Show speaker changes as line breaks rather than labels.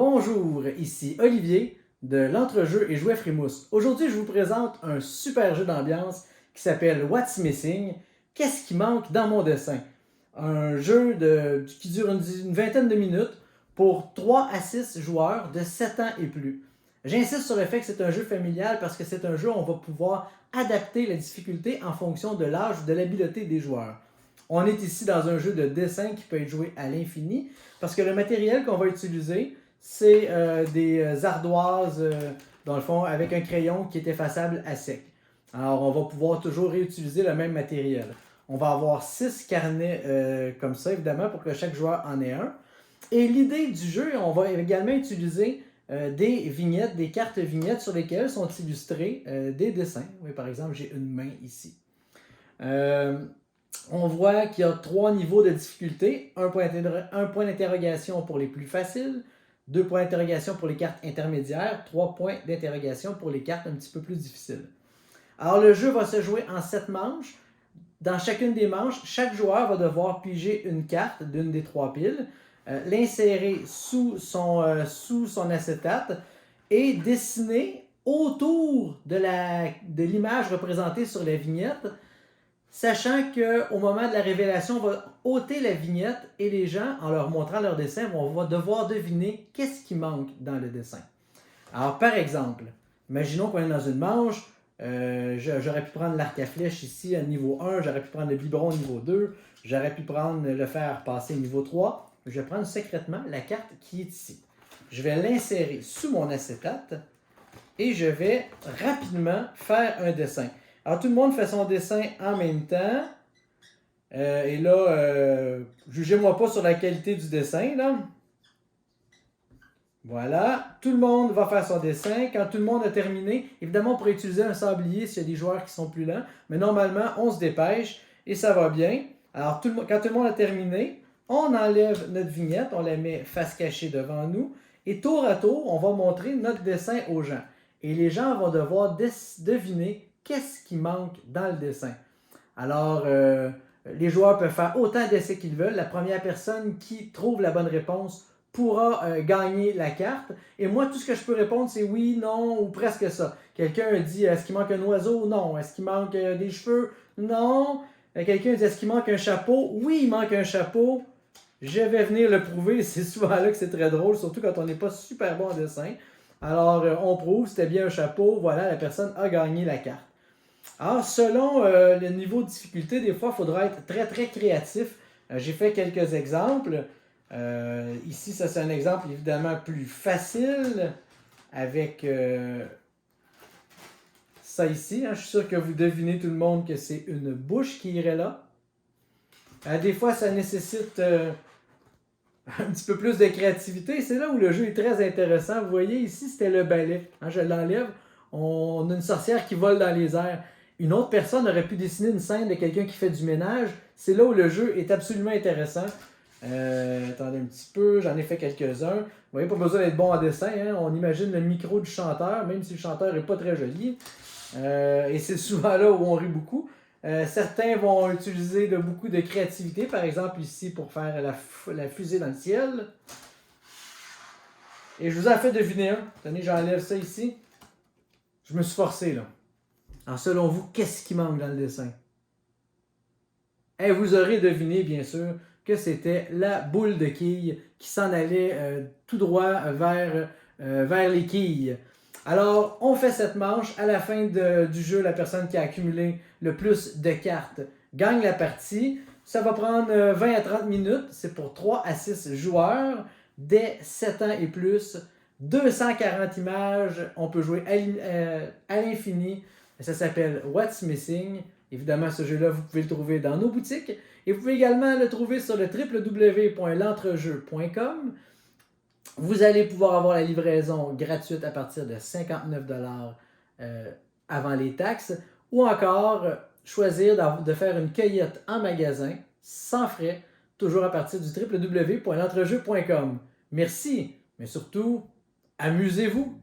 Bonjour, ici Olivier de l'entrejeu et jouets Frimousse. Aujourd'hui, je vous présente un super jeu d'ambiance qui s'appelle What's Missing? Qu'est-ce qui manque dans mon dessin? Un jeu qui dure une vingtaine de minutes pour 3 à 6 joueurs de 7 ans et plus. J'insiste sur le fait que c'est un jeu familial parce que c'est un jeu où on va pouvoir adapter la difficulté en fonction de l'âge ou de l'habileté des joueurs. On est ici dans un jeu de dessin qui peut être joué à l'infini parce que le matériel qu'on va utiliser, c'est des ardoises, dans le fond, avec un crayon qui est effaçable à sec. Alors, on va pouvoir toujours réutiliser le même matériel. On va avoir 6 carnets comme ça, évidemment, pour que chaque joueur en ait un. Et l'idée du jeu, on va également utiliser des vignettes, des cartes vignettes sur lesquelles sont illustrés des dessins. Oui, par exemple, j'ai une main ici. On voit qu'il y a 3 niveaux de difficulté. Un point d'interrogation pour les plus faciles, 2 points d'interrogation pour les cartes intermédiaires, 3 points d'interrogation pour les cartes un petit peu plus difficiles. Alors le jeu va se jouer en 7 manches. Dans chacune des manches, chaque joueur va devoir piger une carte d'une des 3 piles, l'insérer sous son acétate et dessiner autour de l'image représentée sur la vignette, sachant qu'au moment de la révélation, on va ôter la vignette et les gens, en leur montrant leur dessin, vont devoir deviner qu'est-ce qui manque dans le dessin. Alors, par exemple, imaginons qu'on est dans une manche, j'aurais pu prendre l'arc à flèche ici à niveau 1, j'aurais pu prendre le biberon au niveau 2, j'aurais pu prendre le fer passer au niveau 3. Je vais prendre secrètement la carte qui est ici. Je vais l'insérer sous mon acétate et je vais rapidement faire un dessin. Alors, tout le monde fait son dessin en même temps. Et là, jugez-moi pas sur la qualité du dessin, là. Voilà. Tout le monde va faire son dessin. Quand tout le monde a terminé, évidemment, on pourrait utiliser un sablier s'il y a des joueurs qui sont plus lents. Mais normalement, on se dépêche et ça va bien. Alors, quand tout le monde a terminé, on enlève notre vignette, on la met face cachée devant nous. Et tour à tour, on va montrer notre dessin aux gens. Et les gens vont devoir deviner qu'est-ce qui manque dans le dessin. Alors, les joueurs peuvent faire autant d'essais qu'ils veulent. La première personne qui trouve la bonne réponse pourra gagner la carte. Et moi, tout ce que je peux répondre, c'est oui, non ou presque ça. Quelqu'un dit, est-ce qu'il manque un oiseau? Non. Est-ce qu'il manque des cheveux? Non. Quelqu'un dit, est-ce qu'il manque un chapeau? Oui, il manque un chapeau. Je vais venir le prouver. C'est souvent là que c'est très drôle, surtout quand on n'est pas super bon en dessin. Alors, on prouve, c'était bien un chapeau. Voilà, la personne a gagné la carte. Alors, selon le niveau de difficulté, des fois, il faudra être très, très créatif. J'ai fait quelques exemples. Ici, ça, c'est un exemple évidemment plus facile avec ça ici. Je suis sûr que vous devinez tout le monde que c'est une bouche qui irait là. Des fois, ça nécessite un petit peu plus de créativité. C'est là où le jeu est très intéressant. Vous voyez, ici, c'était le balai. Je l'enlève. On a une sorcière qui vole dans les airs. Une autre personne aurait pu dessiner une scène de quelqu'un qui fait du ménage. C'est là où le jeu est absolument intéressant. Attendez un petit peu, j'en ai fait quelques-uns. Vous voyez, pas besoin d'être bon en dessin. On imagine le micro du chanteur, même si le chanteur n'est pas très joli. Et c'est souvent là où on rit beaucoup. Certains vont utiliser beaucoup de créativité, par exemple ici pour faire la fusée dans le ciel. Et je vous en fais deviner un. Tenez, j'enlève ça ici. Je me suis forcé là. Alors selon vous, qu'est-ce qui manque dans le dessin? Et vous aurez deviné, bien sûr, que c'était la boule de quilles qui s'en allait tout droit vers les quilles. Alors, on fait cette manche. À la fin du jeu, la personne qui a accumulé le plus de cartes gagne la partie. Ça va prendre 20 à 30 minutes. C'est pour 3 à 6 joueurs, dès 7 ans et plus. 240 images. On peut jouer à l'infini. Ça s'appelle What's Missing? Évidemment, ce jeu-là, vous pouvez le trouver dans nos boutiques. Et vous pouvez également le trouver sur le www.l'entrejeu.com. Vous allez pouvoir avoir la livraison gratuite à partir de 59$ avant les taxes. Ou encore, choisir de faire une cueillette en magasin, sans frais, toujours à partir du www.l'entrejeu.com. Merci, mais surtout, amusez-vous!